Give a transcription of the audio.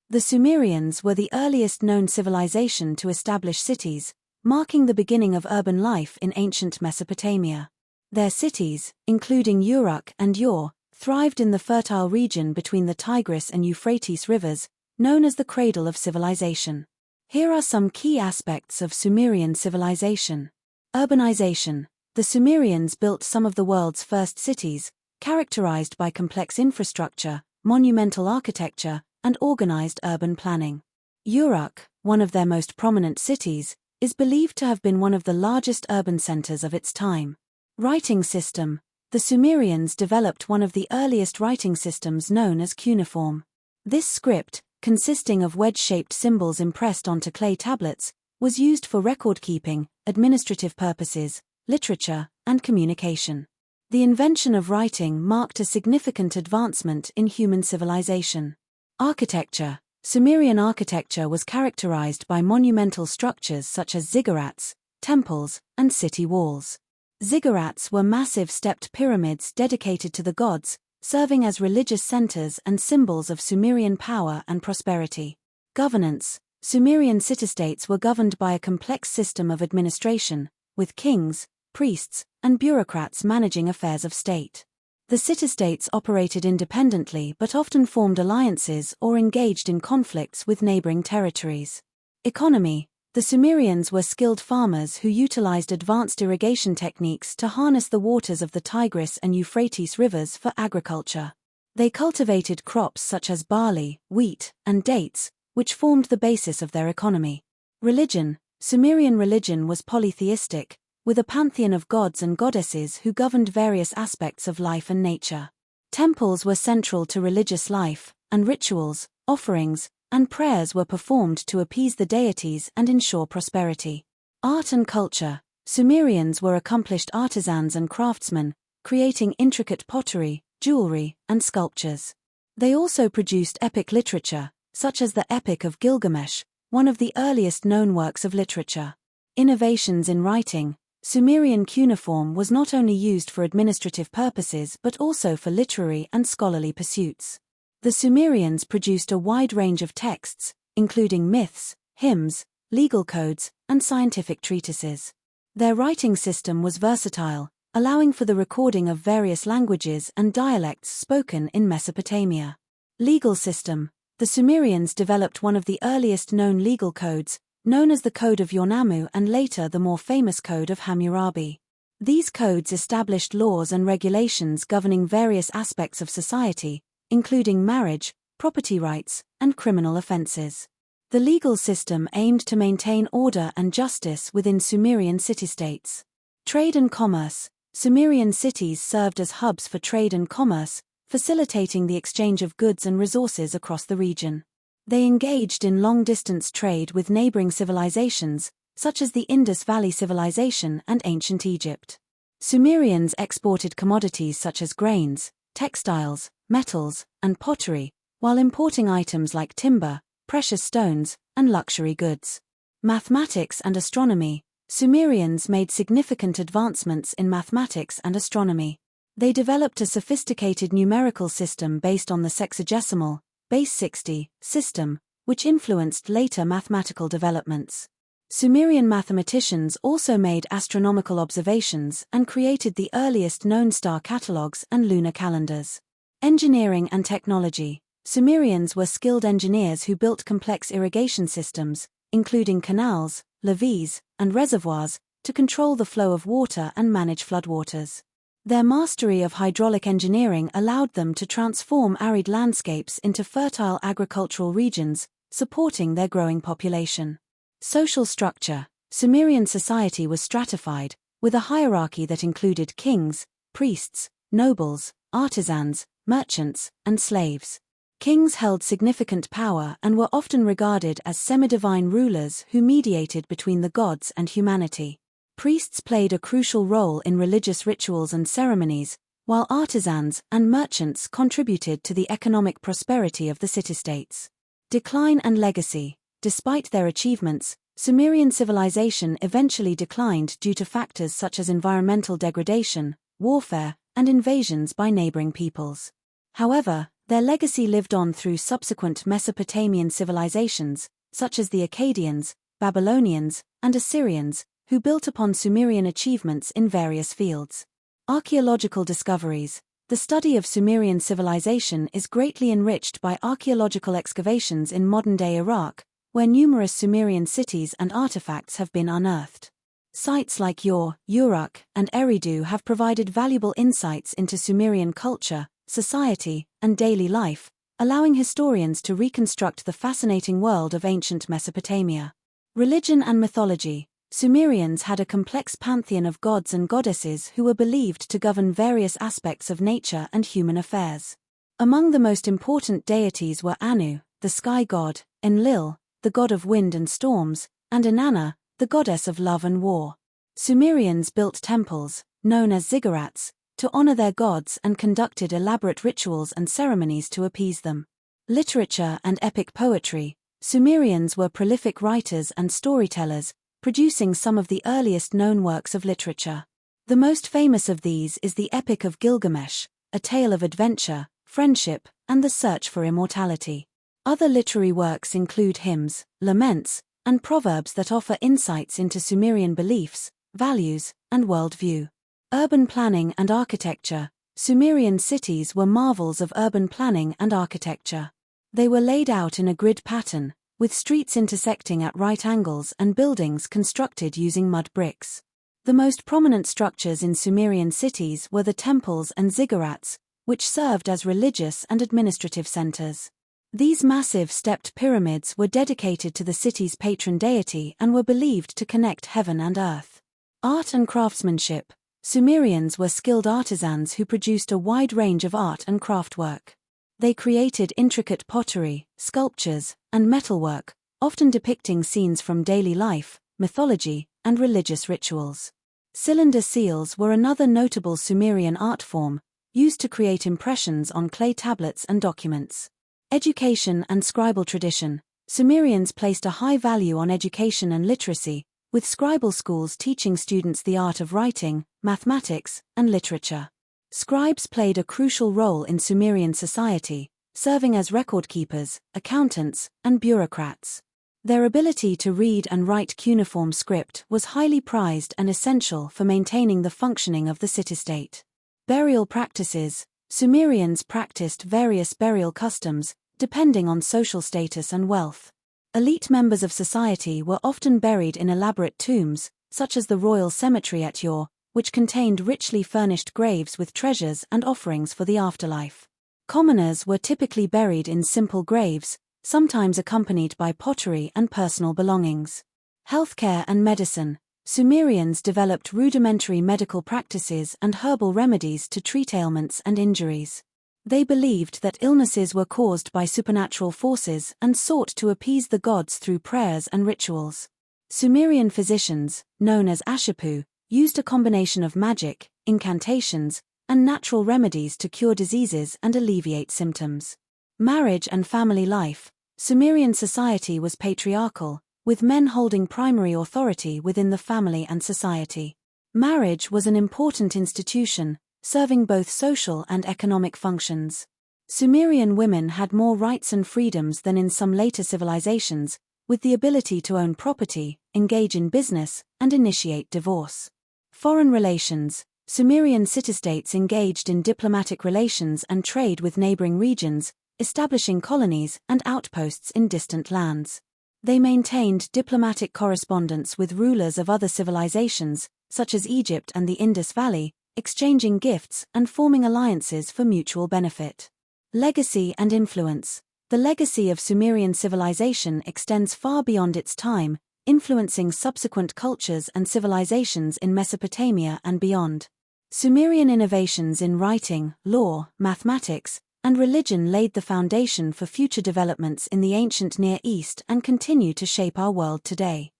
The Sumerians were the earliest known civilization to establish cities, marking the beginning of urban life in ancient Mesopotamia. Their cities, including Uruk and Ur, thrived in the fertile region between the Tigris and Euphrates rivers, known as the Cradle of Civilization. Here are some key aspects of Sumerian civilization. Urbanization. The Sumerians built some of the world's first cities, characterized by complex infrastructure, monumental architecture, and organized urban planning. Uruk, one of their most prominent cities, is believed to have been one of the largest urban centers of its time. Writing system. The Sumerians developed one of the earliest writing systems known as cuneiform. This script, consisting of wedge-shaped symbols impressed onto clay tablets, was used for record-keeping, administrative purposes, literature, and communication. The invention of writing marked a significant advancement in human civilization. Architecture. Sumerian architecture was characterized by monumental structures such as ziggurats, temples, and city walls. Ziggurats were massive stepped pyramids dedicated to the gods, serving as religious centers and symbols of Sumerian power and prosperity. Governance. Sumerian city-states were governed by a complex system of administration, with kings, priests, and bureaucrats managing affairs of state. The city-states operated independently but often formed alliances or engaged in conflicts with neighboring territories. Economy. The Sumerians were skilled farmers who utilized advanced irrigation techniques to harness the waters of the Tigris and Euphrates rivers for agriculture. They cultivated crops such as barley, wheat, and dates, which formed the basis of their economy. Religion. Sumerian religion was polytheistic, with a pantheon of gods and goddesses who governed various aspects of life and nature. Temples were central to religious life, and rituals, offerings, and prayers were performed to appease the deities and ensure prosperity. Art and culture. Sumerians were accomplished artisans and craftsmen, creating intricate pottery, jewelry, and sculptures. They also produced epic literature, such as the Epic of Gilgamesh, one of the earliest known works of literature. Innovations in writing. Sumerian cuneiform was not only used for administrative purposes but also for literary and scholarly pursuits. The Sumerians produced a wide range of texts, including myths, hymns, legal codes, and scientific treatises. Their writing system was versatile, allowing for the recording of various languages and dialects spoken in Mesopotamia. Legal system. The Sumerians developed one of the earliest known legal codes, known as the Code of Yornamu and later the more famous Code of Hammurabi. These codes established laws and regulations governing various aspects of society, including marriage, property rights, and criminal offenses. The legal system aimed to maintain order and justice within Sumerian city-states. Trade and commerce. Sumerian cities served as hubs for trade and commerce, facilitating the exchange of goods and resources across the region. They engaged in long-distance trade with neighboring civilizations, such as the Indus Valley Civilization and ancient Egypt. Sumerians exported commodities such as grains, textiles, metals, and pottery, while importing items like timber, precious stones, and luxury goods. Mathematics and astronomy. Sumerians made significant advancements in mathematics and astronomy. They developed a sophisticated numerical system based on the sexagesimal, base 60, system, which influenced later mathematical developments. Sumerian mathematicians also made astronomical observations and created the earliest known star catalogues and lunar calendars. Engineering and technology. Sumerians were skilled engineers who built complex irrigation systems, including canals, levees, and reservoirs, to control the flow of water and manage floodwaters. Their mastery of hydraulic engineering allowed them to transform arid landscapes into fertile agricultural regions, supporting their growing population. Social structure. Sumerian society was stratified, with a hierarchy that included kings, priests, nobles, artisans, merchants, and slaves. Kings held significant power and were often regarded as semi-divine rulers who mediated between the gods and humanity. Priests played a crucial role in religious rituals and ceremonies, while artisans and merchants contributed to the economic prosperity of the city-states. Decline and legacy. Despite their achievements, Sumerian civilization eventually declined due to factors such as environmental degradation, warfare, and invasions by neighboring peoples. However, Their legacy lived on through subsequent Mesopotamian civilizations, such as the Akkadians, Babylonians, and Assyrians, who built upon Sumerian achievements in various fields. Archaeological discoveries. The study of Sumerian civilization is greatly enriched by archaeological excavations in modern-day Iraq, where numerous Sumerian cities and artifacts have been unearthed. Sites like Ur, Uruk, and Eridu have provided valuable insights into Sumerian culture, society, and daily life, allowing historians to reconstruct the fascinating world of ancient Mesopotamia. Religion and mythology. Sumerians had a complex pantheon of gods and goddesses who were believed to govern various aspects of nature and human affairs. Among the most important deities were Anu, the sky god, Enlil, the god of wind and storms, and Inanna, the goddess of love and war. Sumerians built temples, known as ziggurats, to honor their gods and conducted elaborate rituals and ceremonies to appease them. Literature and epic poetry. Sumerians were prolific writers and storytellers, producing some of the earliest known works of literature. The most famous of these is the Epic of Gilgamesh, a tale of adventure, friendship, and the search for immortality. Other literary works include hymns, laments, and proverbs that offer insights into Sumerian beliefs, values, and worldview. Urban planning and architecture. Sumerian cities were marvels of urban planning and architecture. They were laid out in a grid pattern, with streets intersecting at right angles and buildings constructed using mud bricks. The most prominent structures in Sumerian cities were the temples and ziggurats, which served as religious and administrative centers. These massive stepped pyramids were dedicated to the city's patron deity and were believed to connect heaven and earth. Art and craftsmanship. Sumerians were skilled artisans who produced a wide range of art and craftwork. They created intricate pottery, sculptures, and metalwork, often depicting scenes from daily life, mythology, and religious rituals. Cylinder seals were another notable Sumerian art form, used to create impressions on clay tablets and documents. Education and scribal tradition. Sumerians placed a high value on education and literacy, with scribal schools teaching students the art of writing, mathematics, and literature. Scribes played a crucial role in Sumerian society, serving as record keepers, accountants, and bureaucrats. Their ability to read and write cuneiform script was highly prized and essential for maintaining the functioning of the city-state. Burial practices. Sumerians practiced various burial customs, depending on social status and wealth. Elite members of society were often buried in elaborate tombs, such as the royal cemetery at Ur, which contained richly furnished graves with treasures and offerings for the afterlife. Commoners were typically buried in simple graves, sometimes accompanied by pottery and personal belongings. Healthcare and medicine. Sumerians developed rudimentary medical practices and herbal remedies to treat ailments and injuries. They believed that illnesses were caused by supernatural forces and sought to appease the gods through prayers and rituals. Sumerian physicians, known as Ashipu, used a combination of magic, incantations, and natural remedies to cure diseases and alleviate symptoms. Marriage and family life. Sumerian society was patriarchal, with men holding primary authority within the family and society. Marriage was an important institution, serving both social and economic functions. Sumerian women had more rights and freedoms than in some later civilizations, with the ability to own property, engage in business, and initiate divorce. Foreign relations. Sumerian city-states engaged in diplomatic relations and trade with neighboring regions, establishing colonies and outposts in distant lands. They maintained diplomatic correspondence with rulers of other civilizations, such as Egypt and the Indus Valley, exchanging gifts and forming alliances for mutual benefit. Legacy and influence. The legacy of Sumerian civilization extends far beyond its time, influencing subsequent cultures and civilizations in Mesopotamia and beyond. Sumerian innovations in writing, law, mathematics, and religion laid the foundation for future developments in the ancient Near East and continue to shape our world today.